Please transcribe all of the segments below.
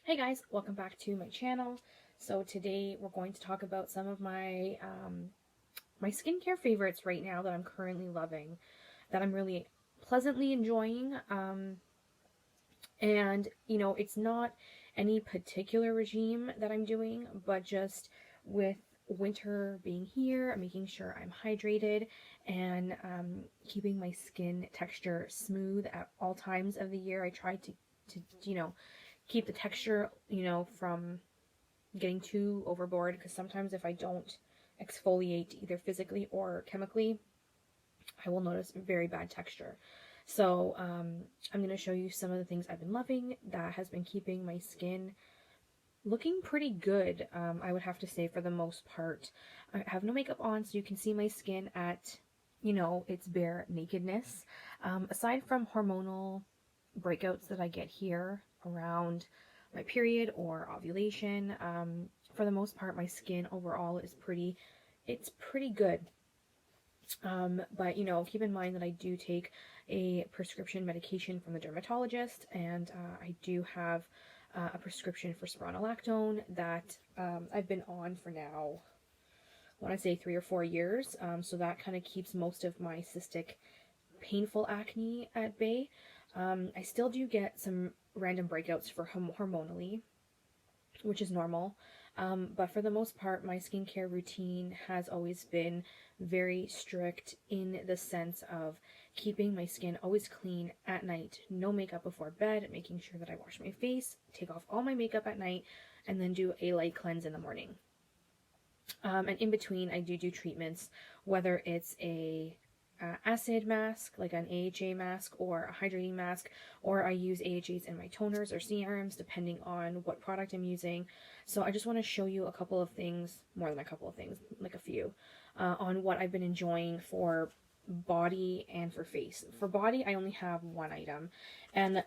Hey guys, welcome back to my channel. So today we're going to talk about some of my my skincare favorites right now that I'm currently loving, that I'm really pleasantly enjoying. And it's not any particular regime that I'm doing, but just with winter being here, I'm making sure I'm hydrated and keeping my skin texture smooth at all times of the year. I try to keep the texture, from getting too overboard, because sometimes if I don't exfoliate either physically or chemically, I will notice very bad texture. So I'm going to show you some of the things I've been loving that has been keeping my skin looking pretty good, I would have to say, for the most part. I have no makeup on, so you can see my skin at, its bare nakedness. Aside from hormonal breakouts that I get here around my period or ovulation, for the most part, my skin overall is it's pretty good. But keep in mind that I do take a prescription medication from the dermatologist, and I do have a prescription for spironolactone that I've been on for now, I want to say 3 or 4 years. So that kind of keeps most of my cystic, painful acne at bay. I still do get some random breakouts for hormonally, which is normal. But for the most part, my skincare routine has always been very strict in the sense of keeping my skin always clean at night, no makeup before bed, making sure that I wash my face, take off all my makeup at night, and then do a light cleanse in the morning. And in between, I do treatments, whether it's a acid mask, like an AHA mask, or a hydrating mask, or I use AHAs in my toners or serums, depending on what product I'm using. So I just want to show you a couple of things, more than a couple of things, like a few, on what I've been enjoying for body and for face. For body, I only have one item, and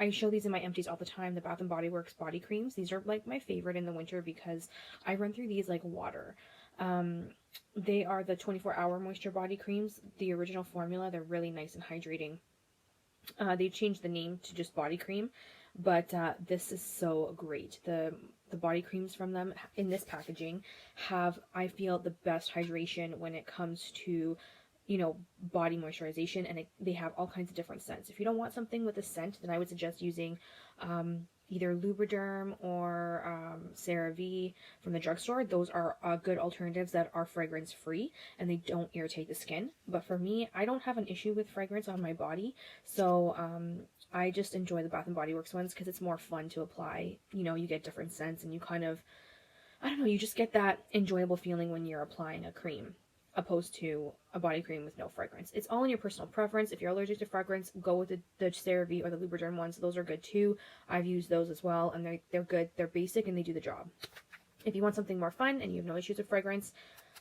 I show these in my empties all the time, the Bath & Body Works body creams. These are like my favorite in the winter because I run through these like water. They are the 24-hour moisture body creams, the original formula. They're really nice and hydrating. They changed the name to just body cream, but this is so great. The body creams from them in this packaging have, I feel, the best hydration when it comes to body moisturization, and they have all kinds of different scents. If you don't want something with a scent, then I would suggest using either Lubriderm or CeraVe from the drugstore. Those are good alternatives that are fragrance free and they don't irritate the skin. But for me, I don't have an issue with fragrance on my body, so I just enjoy the Bath & Body Works ones because it's more fun to apply. You get different scents and you kind of, I don't know, you just get that enjoyable feeling when you're applying a cream, opposed to a body cream with no fragrance. It's all in your personal preference. If you're allergic to fragrance, go with the CeraVe or the Lubriderm ones. Those are good too. I've used those as well, and they're good. They're basic and they do the job. If you want something more fun and you have no issues with fragrance,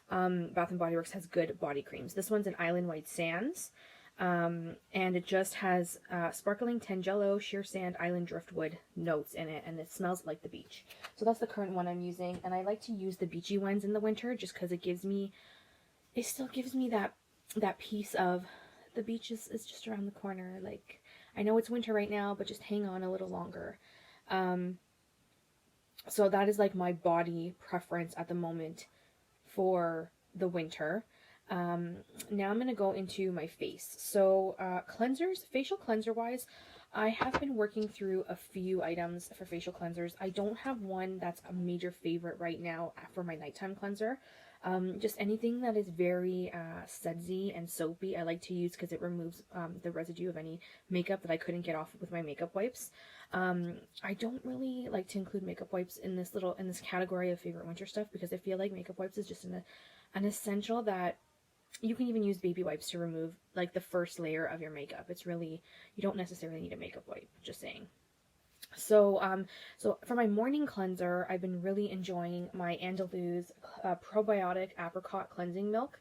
Bath & Body Works has good body creams. This one's an Island White Sands, and it just has sparkling Tangelo, sheer sand, island driftwood notes in it, and it smells like the beach. So that's the current one I'm using, and I like to use the beachy ones in the winter just because it still gives me that piece of the beach is just around the corner. Like, I know it's winter right now, but just hang on a little longer. So that is like my body preference at the moment for the winter. Now I'm going to go into my face. So cleansers, facial cleanser wise, I have been working through a few items for facial cleansers. I don't have one that's a major favorite right now for my nighttime cleanser. Just anything that is very sudsy and soapy I like to use because it removes the residue of any makeup that I couldn't get off with my makeup wipes. I don't really like to include makeup wipes in this category of favorite winter stuff because I feel like makeup wipes is just an essential that you can even use baby wipes to remove like the first layer of your makeup. It's really, you don't necessarily need a makeup wipe, just saying. So, so for my morning cleanser, I've been really enjoying my Andaluz probiotic apricot cleansing milk.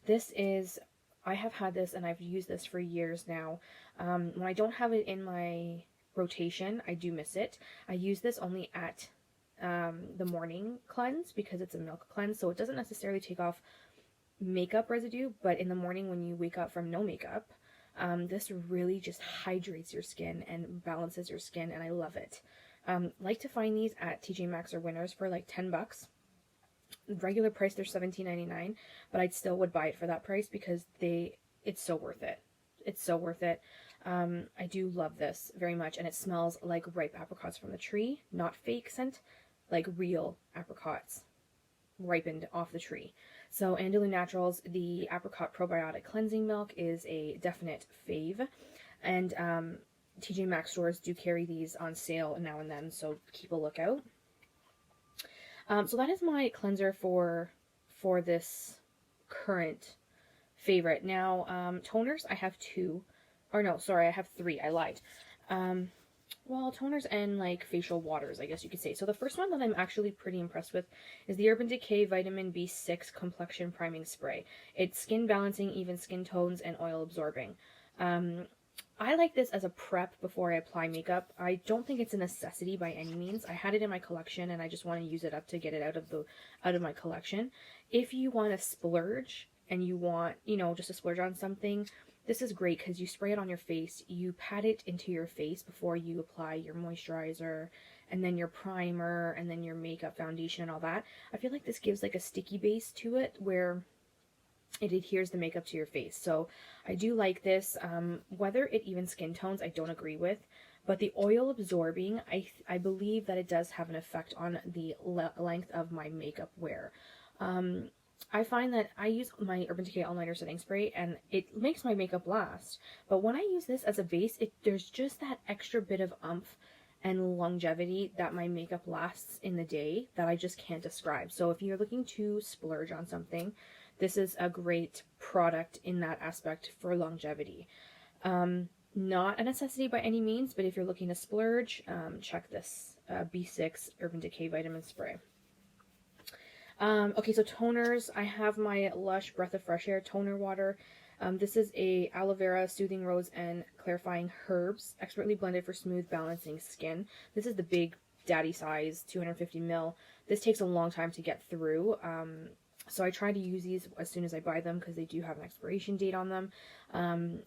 I have had this and I've used this for years now. When I don't have it in my rotation, I do miss it. I use this only at the morning cleanse because it's a milk cleanse, so it doesn't necessarily take off makeup residue, but in the morning when you wake up from no makeup, this really just hydrates your skin and balances your skin, and I love it. Like to find these at TJ Maxx or Winners for like $10. Regular price they're $17.99, but I still would buy it for that price because it's so worth it. It's so worth it. I do love this very much, and it smells like ripe apricots from the tree, not fake scent, like real apricots ripened off the tree. So Andalou Naturals, the apricot probiotic cleansing milk is a definite fave, and TJ Maxx stores do carry these on sale now and then, so keep a lookout. So that is my cleanser for this current favorite. Now, toners, I have two. Or no, sorry, I have three. I lied. Well, toners and like facial waters, I guess you could say. So the first one that I'm actually pretty impressed with is the Urban Decay Vitamin B6 Complexion Priming Spray. It's skin balancing, even skin tones, and oil absorbing. I like this as a prep before I apply makeup. I don't think it's a necessity by any means. I had it in my collection and I just want to use it up to get it out of my collection. If you want to splurge and you want, just to splurge on something, this is great because you spray it on your face, you pat it into your face before you apply your moisturizer, and then your primer, and then your makeup, foundation, and all that. I feel like this gives like a sticky base to it where it adheres the makeup to your face. So I do like this. Whether it even skin tones, I don't agree with. But the oil absorbing, I believe that it does have an effect on the length of my makeup wear. I find that I use my Urban Decay All Nighter Setting Spray and it makes my makeup last. But when I use this as a base, there's just that extra bit of oomph and longevity that my makeup lasts in the day that I just can't describe. So if you're looking to splurge on something, this is a great product in that aspect for longevity. Not a necessity by any means, but if you're looking to splurge, check this B6 Urban Decay Vitamin Spray. Okay, so toners. I have my Lush Breath of Fresh Air Toner Water. This is a aloe vera, soothing rose, and clarifying herbs, expertly blended for smooth, balancing skin. This is the big daddy size, 250 ml. This takes a long time to get through. So I try to use these as soon as I buy them because they do have an expiration date on them.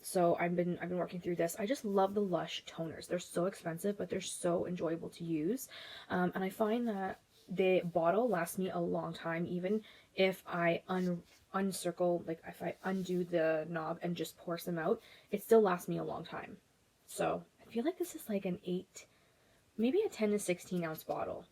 So I've been working through this. I just love the Lush toners. They're so expensive, but they're so enjoyable to use. And I find that the bottle lasts me a long time, even if I uncircle, like if I undo the knob and just pour some out, it still lasts me a long time. So I feel like this is like an 8, maybe a 10 to 16 ounce bottle.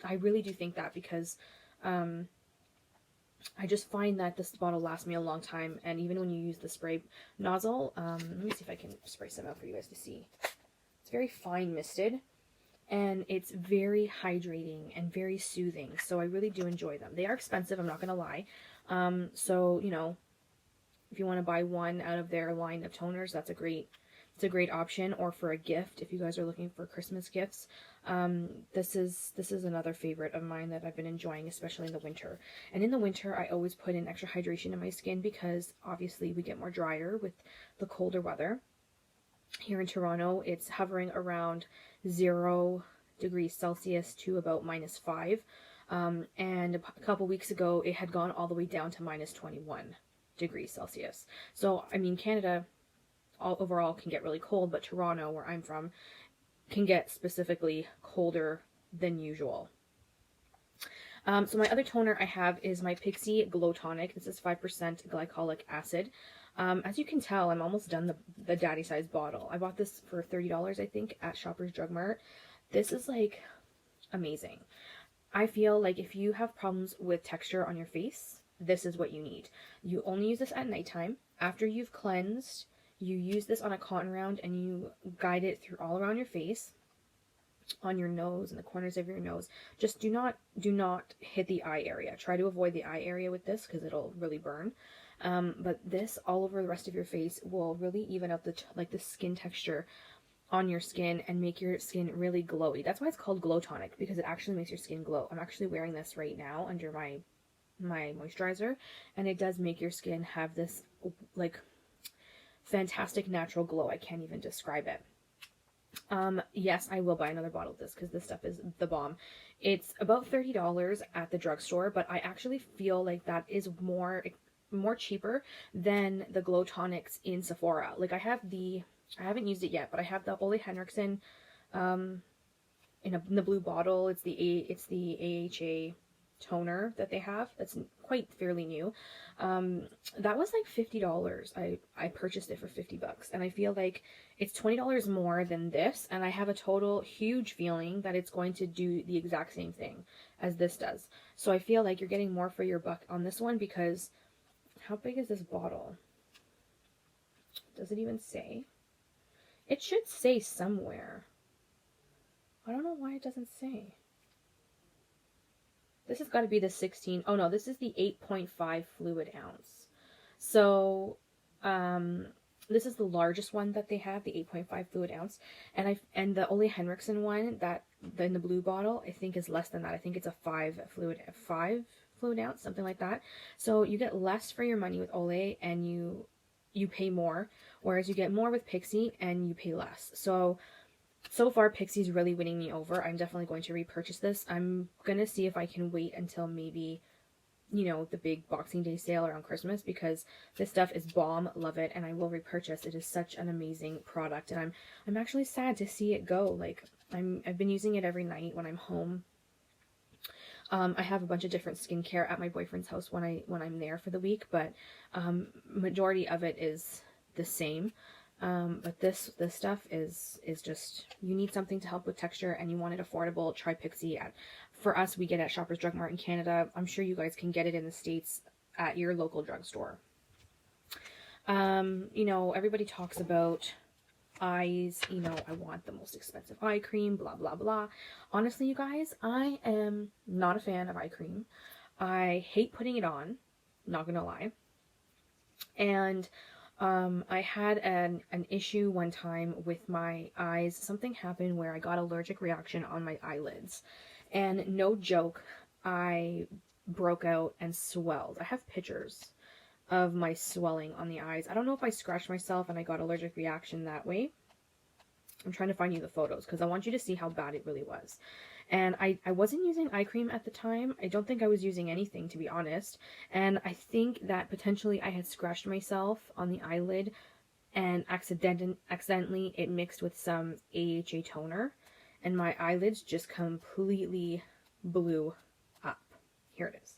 I really do think that because I just find that this bottle lasts me a long time, and even when you use the spray nozzle, let me see if I can spray some out for you guys to see. It's very fine misted, and it's very hydrating and very soothing, so I really do enjoy them. They are expensive, I'm not going to lie. So, if you want to buy one out of their line of toners, it's a great option, or for a gift if you guys are looking for Christmas gifts. This is another favorite of mine that I've been enjoying, especially in the winter. And in the winter, I always put in extra hydration in my skin because obviously we get more drier with the colder weather. Here in Toronto, it's hovering around 0 degrees Celsius to about -5. And a couple weeks ago, it had gone all the way down to -21 degrees Celsius. So, I mean, Canada overall can get really cold, but Toronto, where I'm from, can get specifically colder than usual. So my other toner I have is my Pixi Glow Tonic. This is 5% glycolic acid. As you can tell, I'm almost done the daddy size bottle. I bought this for $30, I think, at Shoppers Drug Mart. This is like amazing. I feel like if you have problems with texture on your face, this is what you need. You only use this at nighttime. After you've cleansed, you use this on a cotton round and you guide it through all around your face, on your nose and the corners of your nose. Just do not hit the eye area. Try to avoid the eye area with this because it'll really burn. But this all over the rest of your face will really even out the skin texture on your skin and make your skin really glowy. That's why it's called Glow Tonic, because it actually makes your skin glow. I'm actually wearing this right now under my moisturizer, and it does make your skin have this like fantastic natural glow. I can't even describe it. Yes, I will buy another bottle of this because this stuff is the bomb. It's about $30 at the drugstore, but I actually feel like that is more cheaper than the Glow Tonics in Sephora. Like I haven't used it yet, but I have the Ole Henriksen in the blue bottle. It's the AHA toner that they have. That's quite fairly new. That was like $50. I purchased it for $50, and I feel like it's $20 more than this, and I have a total huge feeling that it's going to do the exact same thing as this does. So I feel like you're getting more for your buck on this one, because how big is this bottle? Does it even say? It should say somewhere. I don't know why it doesn't say. This has got to be the 16. Oh no, this is the 8.5 fluid ounce. So, this is the largest one that they have, the 8.5 fluid ounce. And the Ole Henriksen one, that in the blue bottle, I think is less than that. I think it's a 5 fluid ounce, something like that. So you get less for your money with Ole, and you pay more, whereas you get more with Pixie and you pay less. So far, Pixie's really winning me over. I'm definitely going to repurchase this. I'm going to see if I can wait until maybe, the big Boxing Day sale around Christmas, because this stuff is bomb. Love it, and I will repurchase. It is such an amazing product, and I'm actually sad to see it go. Like, I've been using it every night when I'm home. I have a bunch of different skincare at my boyfriend's house when I'm there for the week, but majority of it is the same. But this stuff is just, you need something to help with texture and you want it affordable. Try Pixie. For us, we get it at Shoppers Drug Mart in Canada. I'm sure you guys can get it in the States at your local drugstore. Everybody talks about eyes, I want the most expensive eye cream, blah, blah, blah. Honestly, you guys, I am not a fan of eye cream. I hate putting it on, not gonna lie. And I had an issue one time with my eyes. Something happened where I got allergic reaction on my eyelids. And no joke, I broke out and swelled. I have pictures of my swelling on the eyes. I don't know if I scratched myself and I got allergic reaction that way. I'm trying to find you the photos because I want you to see how bad it really was. And I wasn't using eye cream at the time. I don't think I was using anything, to be honest. And I think that potentially I had scratched myself on the eyelid and accidentally it mixed with some AHA toner. And my eyelids just completely blew up. Here it is.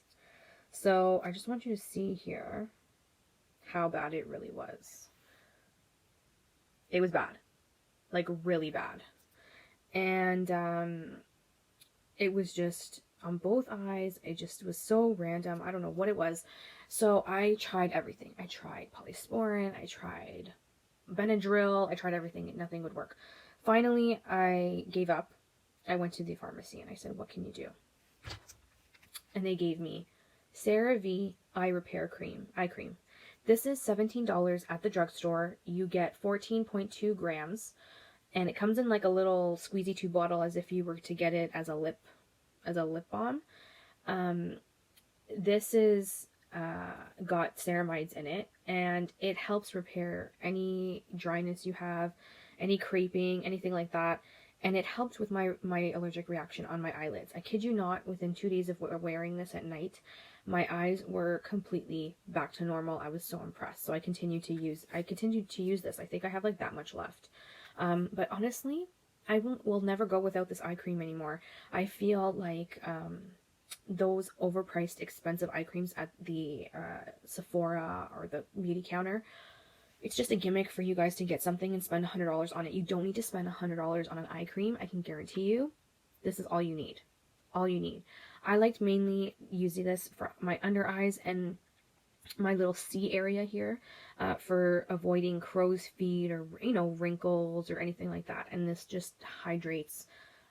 So I just want you to see here how bad it really was. It was bad. Like, really bad. And it was just on both eyes. It just was so random. I don't know what it was. So I tried everything. I tried polysporin. I tried Benadryl. I tried everything. Nothing would work. Finally, I gave up. I went to the pharmacy and I said, what can you do? And they gave me CeraVe Eye Repair Eye Cream. This is $17 at the drugstore. You get 14.2 grams. And it comes in like a little squeezy tube bottle, as if you were to get it as a lip balm. This is got ceramides in it, and it helps repair any dryness you have, any creping, anything like that. And it helped with my allergic reaction on my eyelids. I kid you not, within 2 days of wearing this at night, my eyes were completely back to normal. I was so impressed. So I continued to use this. I think I have like that much left. But honestly, I will never go without this eye cream anymore. I feel like those overpriced expensive eye creams at the Sephora or the beauty counter, it's just a gimmick for you guys to get something and spend $100 on it. You don't need to spend $100 on an eye cream. I can guarantee you this is all you need. All you need. I liked mainly using this for my under eyes and my little C area here for avoiding crow's feet or wrinkles or anything like that, and this just hydrates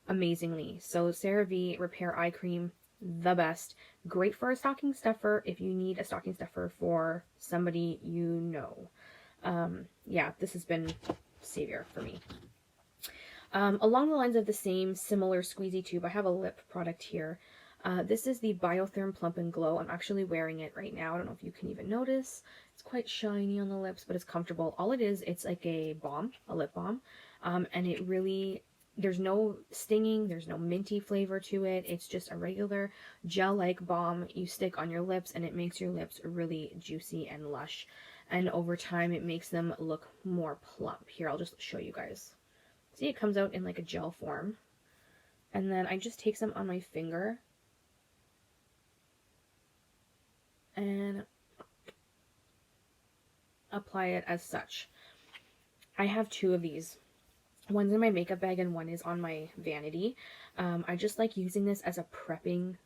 amazingly. So CeraVe Repair Eye Cream, the best. Great for a stocking stuffer if you need a stocking stuffer for somebody yeah, this has been savior for me. Along the lines of the same similar squeezy tube, I have a lip product here. This is the Biotherm Plump and Glow. I'm actually wearing it right now. I don't know if you can even notice. It's quite shiny on the lips, but it's comfortable. All it is, it's like a balm, a lip balm. And it really, there's no stinging, there's no minty flavor to it. It's just a regular gel-like balm you stick on your lips, and it makes your lips really juicy and lush. And over time, it makes them look more plump. Here, I'll just show you guys. See, it comes out in like a gel form. And then I just take some on my finger and apply it as such. I have two of these. One's in my makeup bag and one is on my vanity. I just like using this as a prepping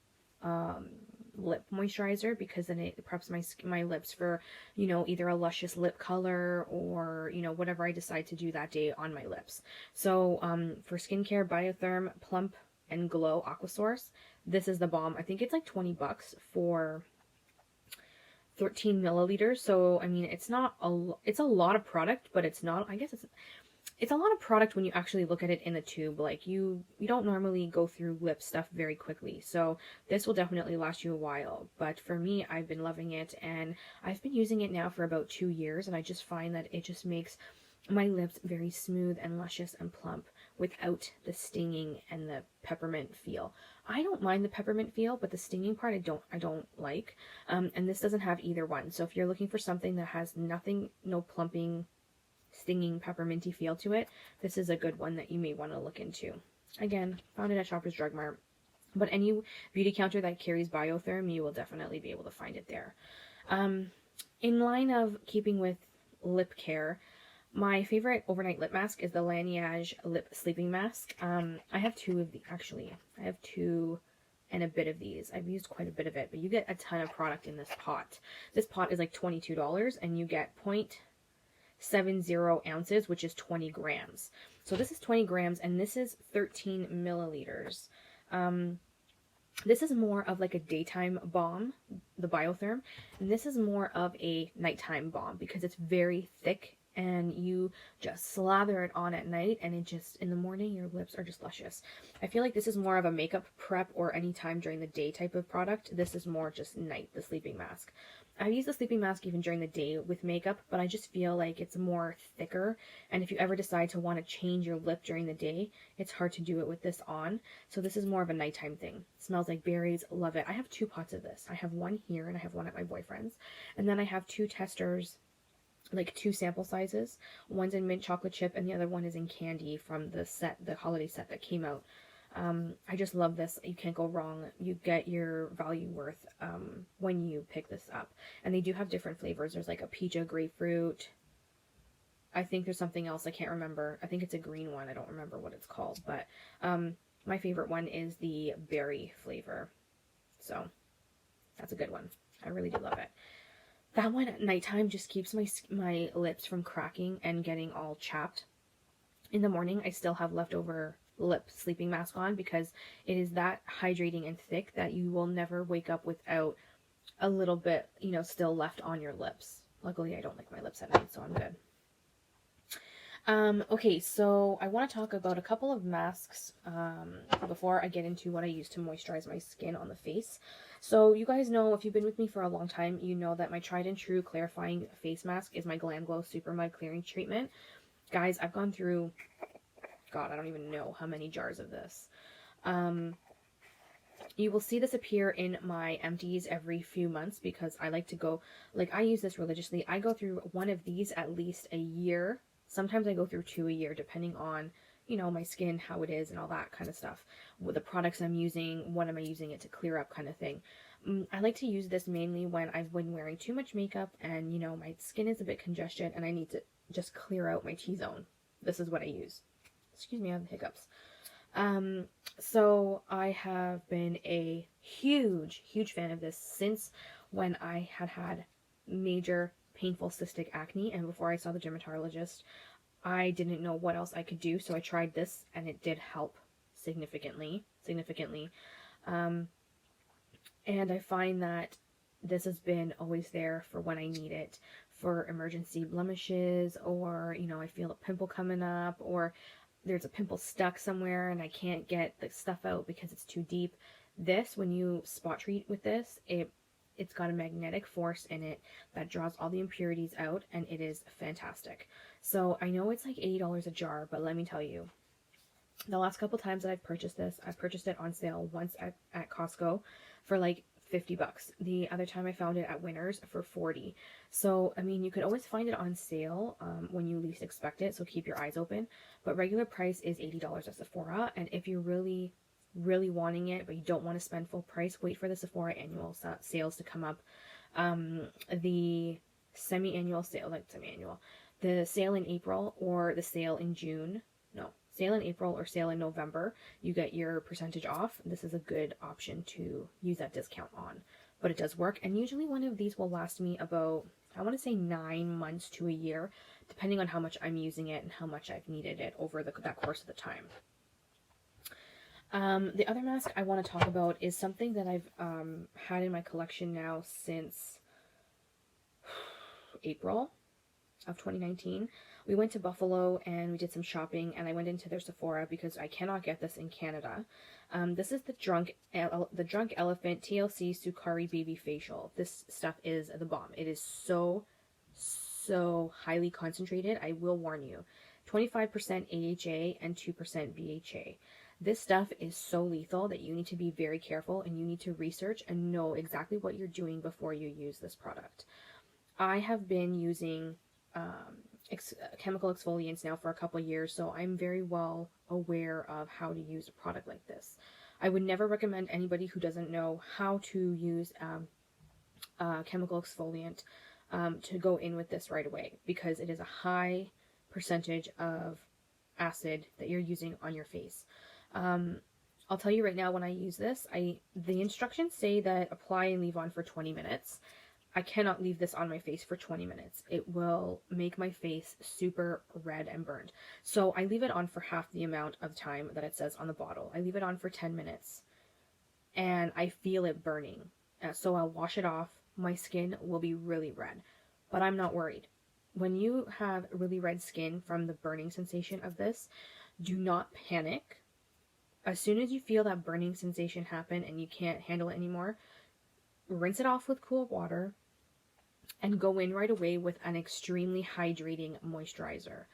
lip moisturizer because then it preps my lips for, you know, either a luscious lip color or, you know, whatever I decide to do that day on my lips. So for skincare, Biotherm Plump and Glow Aqua Source, this is the bomb. I think it's like 20 bucks for 13 milliliters. So I mean, it's a lot of product, but it's not, I guess it's a lot of product when you actually look at it in the tube. Like you don't normally go through lip stuff very quickly. So this will definitely last you a while. But for me, I've been loving it and I've been using it now for about 2 years, and I just find that it just makes my lips very smooth and luscious and plump without the stinging and the peppermint feel. I don't mind the peppermint feel, but the stinging part I don't like. And this doesn't have either one. So if you're looking for something that has nothing, no plumping, stinging, pepperminty feel to it, this is a good one that you may want to look into. Again, found it at Shoppers Drug Mart, but any beauty counter that carries Biotherm, you will definitely be able to find it there. In line of keeping with lip care, my favorite overnight lip mask is the Laneige Lip Sleeping Mask. I have two of the, actually, I have two and a bit of these. I've used quite a bit of it, but you get a ton of product in this pot. This pot is like $22 and you get 0.70 ounces, which is 20 grams. So this is 20 grams and this is 13 milliliters. This is more of like a daytime balm, the Biotherm, and this is more of a nighttime balm because it's very thick and you just slather it on at night and it just, in the morning, your lips are just luscious. I feel like this is more of a makeup prep or any time during the day type of product. This is more just night, the sleeping mask. I've used the sleeping mask even during the day with makeup, but I just feel like it's more thicker. And if you ever decide to want to change your lip during the day, it's hard to do it with this on. So this is more of a nighttime thing. It smells like berries. Love it. I have 2 pots of this. I have one here and I have one at my boyfriend's. And then I have 2 testers, like 2 sample sizes. One's in mint chocolate chip and the other one is in candy from the set, the holiday set that came out. I just love this. You can't go wrong. You get your value worth when you pick this up. And they do have different flavors. There's like a peach, grapefruit. I think there's something else. I can't remember. I think it's a green one. I don't remember what it's called. But my favorite one is the berry flavor. So that's a good one. I really do love it. That one at nighttime just keeps my lips from cracking and getting all chapped. In the morning, I still have leftover lip sleeping mask on because it is that hydrating and thick that you will never wake up without a little bit, you know, still left on your lips. Luckily, I don't lick my lips at night, so I'm good. Okay, so I want to talk about a couple of masks before I get into what I use to moisturize my skin on the face. So you guys know, if you've been with me for a long time, you know that my tried and true clarifying face mask is my Glam Glow Super Mud Clearing Treatment. Guys, I've gone through, God, I don't even know how many jars of this. You will see this appear in my empties every few months because I like to go, like I use this religiously. I go through one of these at least a year. Sometimes I go through 2 a year depending on, you know, my skin, how it is and all that kind of stuff. With the products I'm using, what am I using it to clear up kind of thing. I like to use this mainly when I've been wearing too much makeup and, you know, my skin is a bit congested and I need to just clear out my T-zone. This is what I use. Excuse me, I have the hiccups. So I have been a huge fan of this since when I had major painful cystic acne, and before I saw the dermatologist, I didn't know what else I could do, so I tried this and it did help significantly. And I find that this has been always there for when I need it, for emergency blemishes, or, you know, I feel a pimple coming up, or there's a pimple stuck somewhere and I can't get the stuff out because it's too deep. This, when you spot treat with this, it's got a magnetic force in it that draws all the impurities out, and it is fantastic. So I know it's like $80 a jar, but let me tell you, the last couple times that I've purchased this, I purchased it on sale once at Costco for like 50 bucks. The other time I found it at Winners for 40. So, I mean, you could always find it on sale when you least expect it, so keep your eyes open. But regular price is $80 at Sephora, and if you're really really wanting it, but you don't want to spend full price, wait for the Sephora annual sales to come up. The semi-annual sale, like semi-annual, the sale in April or the sale in June. No, sale in April or sale in November, you get your percentage off. This is a good option to use that discount on, but it does work. And usually one of these will last me about, I want to say 9 months to a year, depending on how much I'm using it and how much I've needed it over that course of the time. The other mask I want to talk about is something that I've had in my collection now since April of 2019. We went to Buffalo and we did some shopping, and I went into their Sephora because I cannot get this in Canada. This is the Drunk Elephant TLC Sukari Baby Facial. This stuff is the bomb. It is so highly concentrated. I will warn you. 25% AHA and 2% BHA. This stuff is so lethal that you need to be very careful, and you need to research and know exactly what you're doing before you use this product. I have been using chemical exfoliants now for a couple of years, so I'm very well aware of how to use a product like this. I would never recommend anybody who doesn't know how to use chemical exfoliant to go in with this right away, because it is a high percentage of acid that you're using on your face. I'll tell you right now, when I use this, the instructions say that apply and leave on for 20 minutes. I cannot leave this on my face for 20 minutes. It will make my face super red and burned. So I leave it on for half the amount of time that it says on the bottle. I leave it on for 10 minutes and I feel it burning. So I'll wash it off. My skin will be really red, but I'm not worried. When you have really red skin from the burning sensation of this, do not panic. As soon as you feel that burning sensation happen and you can't handle it anymore, rinse it off with cool water and go in right away with an extremely hydrating moisturizer.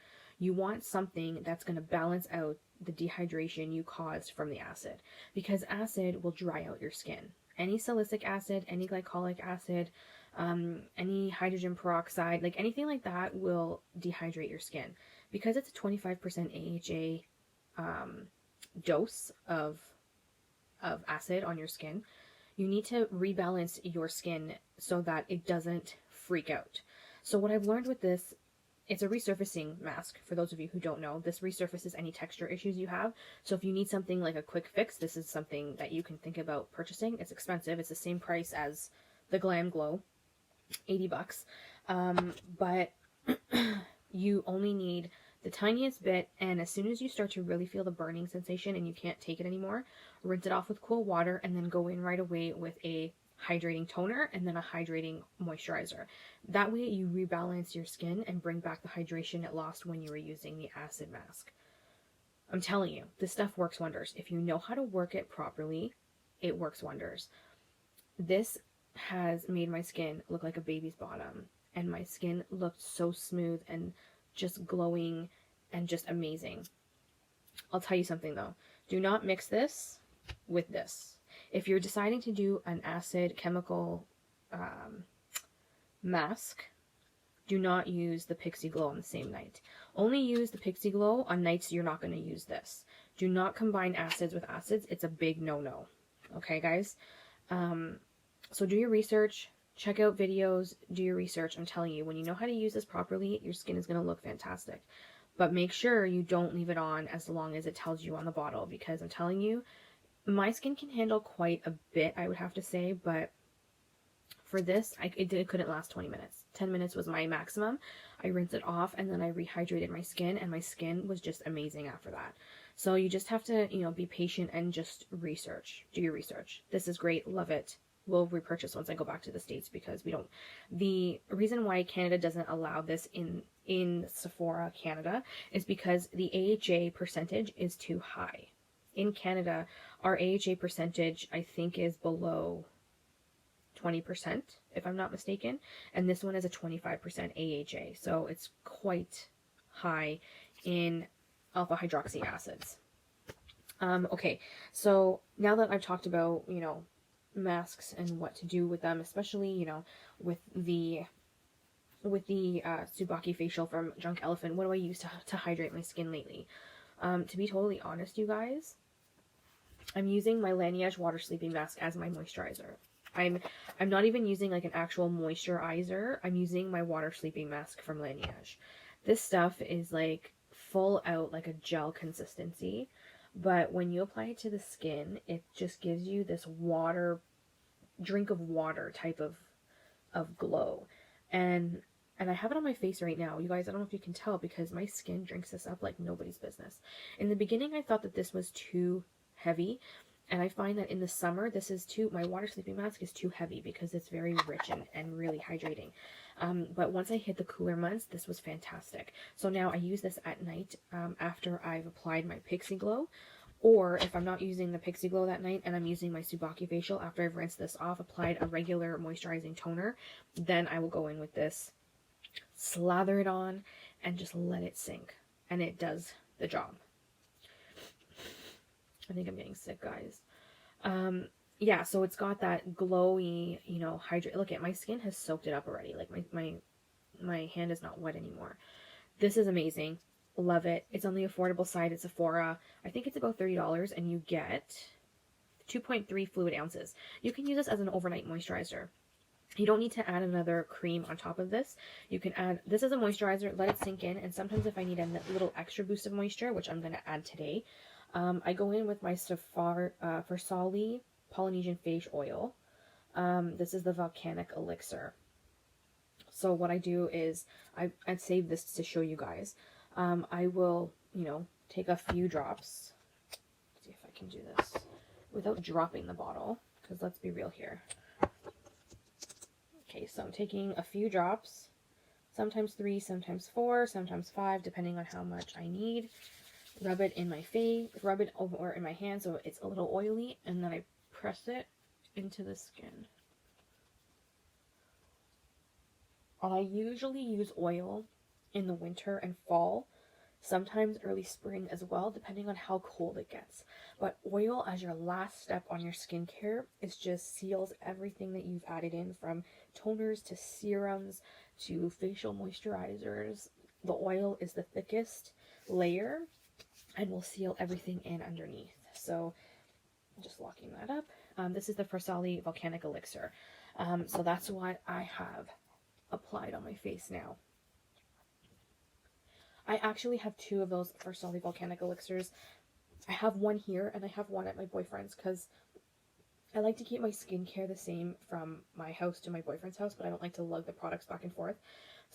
You want something that's going to balance out the dehydration you caused from the acid, because acid will dry out your skin. Any salicylic acid, any glycolic acid, any hydrogen peroxide, like anything like that will dehydrate your skin. Because it's a 25% AHA dose of acid on your skin, you need to rebalance your skin so that it doesn't freak out. So what I've learned with this, it's a resurfacing mask. For those of you who don't know, this resurfaces any texture issues you have. So if you need something like a quick fix, this is something that you can think about purchasing. It's expensive. It's the same price as the Glam Glow, $80. But you only need the tiniest bit, and as soon as you start to really feel the burning sensation and you can't take it anymore, rinse it off with cool water and then go in right away with a hydrating toner and then a hydrating moisturizer. That way you rebalance your skin and bring back the hydration it lost when you were using the acid mask. I'm telling you, this stuff works wonders. If you know how to work it properly, it works wonders. This has made my skin look like a baby's bottom, and my skin looked so smooth and just glowing and just amazing. I'll tell you something though. Do not mix this with this. If you're deciding to do an acid chemical mask, do not use the Pixie Glow on the same night. Only use the Pixie Glow on nights you're not going to use this. Do not combine acids with acids. It's a big no-no. Okay, guys? So do your research. Check out videos, do your research. I'm telling you, when you know how to use this properly, your skin is going to look fantastic. But make sure you don't leave it on as long as it tells you on the bottle, because I'm telling you, my skin can handle quite a bit, I would have to say, but for this, it couldn't last 20 minutes. 10 minutes was my maximum. I rinsed it off and then I rehydrated my skin, and my skin was just amazing after that. So you just have to, be patient and just research. Do your research. This is great. Love it. Will repurchase once I go back to the States, because the reason why Canada doesn't allow this in Sephora Canada is because the AHA percentage is too high. In Canada, our AHA percentage, I think, is below 20%, if I'm not mistaken, and this one is a 25% AHA, so it's quite high in alpha hydroxy acids. Okay, so now that I've talked about, masks and what to do with them, especially with the Tsubaki facial from Drunk Elephant, what do I use to hydrate my skin lately? To be totally honest, you guys, I'm using my Laneige Water Sleeping Mask as my moisturizer. I'm not even using like an actual moisturizer. I'm using my water sleeping mask from Laneige. This stuff is like full out like a gel consistency, but when you apply it to the skin, it just gives you this water, drink of water type of glow. And I have it on my face right now. You guys, I don't know if you can tell because my skin drinks this up like nobody's business. In the beginning, I thought that this was too heavy. And I find that in the summer, my water sleeping mask is too heavy because it's very rich and really hydrating. But once I hit the cooler months, this was fantastic. So now I use this at night after I've applied my Pixie Glow. Or if I'm not using the Pixie Glow that night and I'm using my Subaki facial after I've rinsed this off, applied a regular moisturizing toner, then I will go in with this, slather it on, and just let it sink. And it does the job. I think I'm getting sick, guys. Yeah, so it's got that glowy, you know, hydrate. Look at my skin has soaked it up already. Like my hand is not wet anymore. This is amazing. Love it. It's on the affordable side at Sephora. I think it's about $30 and you get 2.3 fluid ounces. You can use this as an overnight moisturizer. You don't need to add another cream on top of this. You can add this as a moisturizer, let it sink in, and sometimes if I need a little extra boost of moisture, which I'm going to add today, I go in with my Farsali Polynesian Face Oil. This is the Volcanic Elixir. So what I do is, I'd save this to show you guys. I will, you know, take a few drops. Let's see if I can do this without dropping the bottle, because let's be real here. Okay, so I'm taking a few drops, sometimes 3, sometimes 4, sometimes 5, depending on how much I need. Rub it in my face, rub it over in my hand so it's a little oily, and then I press it into the skin. I usually use oil in the winter and fall, sometimes early spring as well, depending on how cold it gets. But oil as your last step on your skincare just seals everything that you've added in, from toners to serums to facial moisturizers. The oil is the thickest layer and will seal everything in underneath. So just locking that up. This is the Farsali Volcanic Elixir. So that's what I have applied on my face now. I actually have 2 of those Farsali Volcanic Elixirs. I have one here and I have one at my boyfriend's because I like to keep my skincare the same from my house to my boyfriend's house, but I don't like to lug the products back and forth.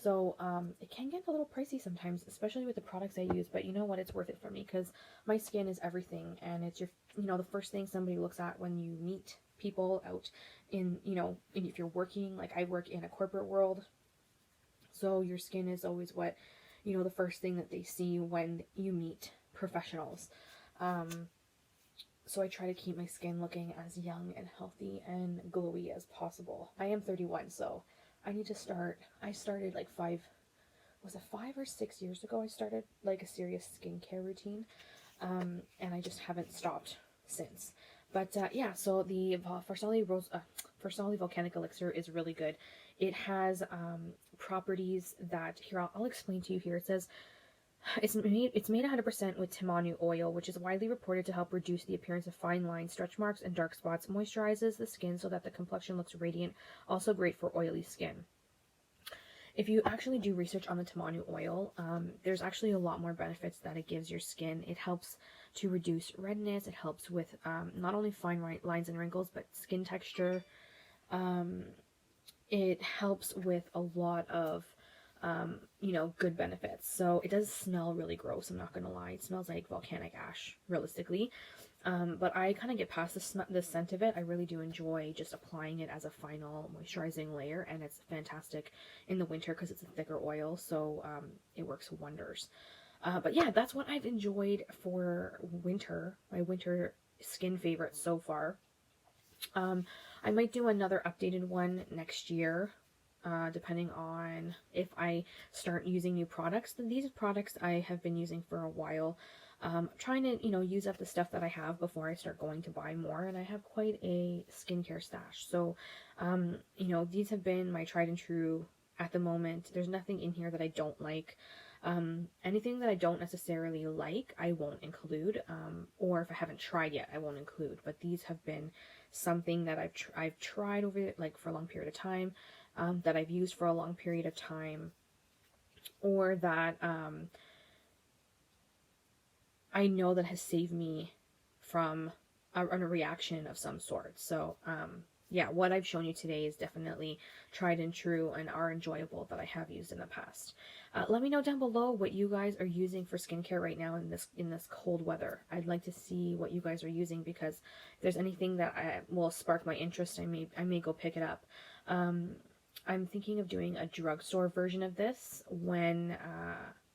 So it can get a little pricey sometimes, especially with the products I use, but you know what? It's worth it for me because my skin is everything, and it's the first thing somebody looks at when you meet people out in, if you're working, like I work in a corporate world, so your skin is always what, the first thing that they see when you meet professionals. So I try to keep my skin looking as young and healthy and glowy as possible. I am 31, so I need to start. I started like 5 or 6 years ago. I started like a serious skincare routine, and I just haven't stopped since. But yeah, so the Farsali Volcanic Elixir is really good. It has properties that, here, I'll explain to you here. It says, it's made 100% with Temanu oil, which is widely reported to help reduce the appearance of fine lines, stretch marks, and dark spots, moisturizes the skin so that the complexion looks radiant, also great for oily skin. If you actually do research on the Temanu oil, there's actually a lot more benefits that it gives your skin. It helps to reduce redness, it helps with not only fine lines and wrinkles, but skin texture. It helps with a lot of good benefits. So it does smell really gross, I'm not gonna lie. It smells like volcanic ash, realistically. But I kind of get past the scent of it. I really do enjoy just applying it as a final moisturizing layer, and it's fantastic in the winter because it's a thicker oil, so it works wonders. But yeah, that's what I've enjoyed for winter, my winter skin favorites so far. I might do another updated one next year, depending on if I start using new products. These products I have been using for a while. I'm trying to, use up the stuff that I have before I start going to buy more, and I have quite a skincare stash. So, these have been my tried and true at the moment. There's nothing in here that I don't like. Anything that I don't necessarily like, I won't include, or if I haven't tried yet, I won't include. But these have been something that I've tried over like for a long period of time, that I've used for a long period of time, or that I know that has saved me from a reaction of some sort. So yeah, what I've shown you today is definitely tried and true and are enjoyable that I have used in the past. Let me know down below what you guys are using for skincare right now in this cold weather. I'd like to see what you guys are using, because if there's anything that will spark my interest, I may go pick it up. I'm thinking of doing a drugstore version of this when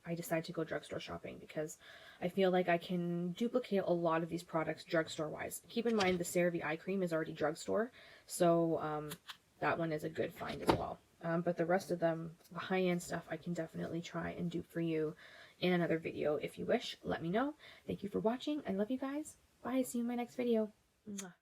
I decide to go drugstore shopping, because I feel like I can duplicate a lot of these products drugstore wise. Keep in mind the CeraVe eye cream is already drugstore, so that one is a good find as well. But the rest of them, the high-end stuff, I can definitely try and dupe for you in another video if you wish. Let me know. Thank you for watching. I love you guys. Bye. See you in my next video. Mwah.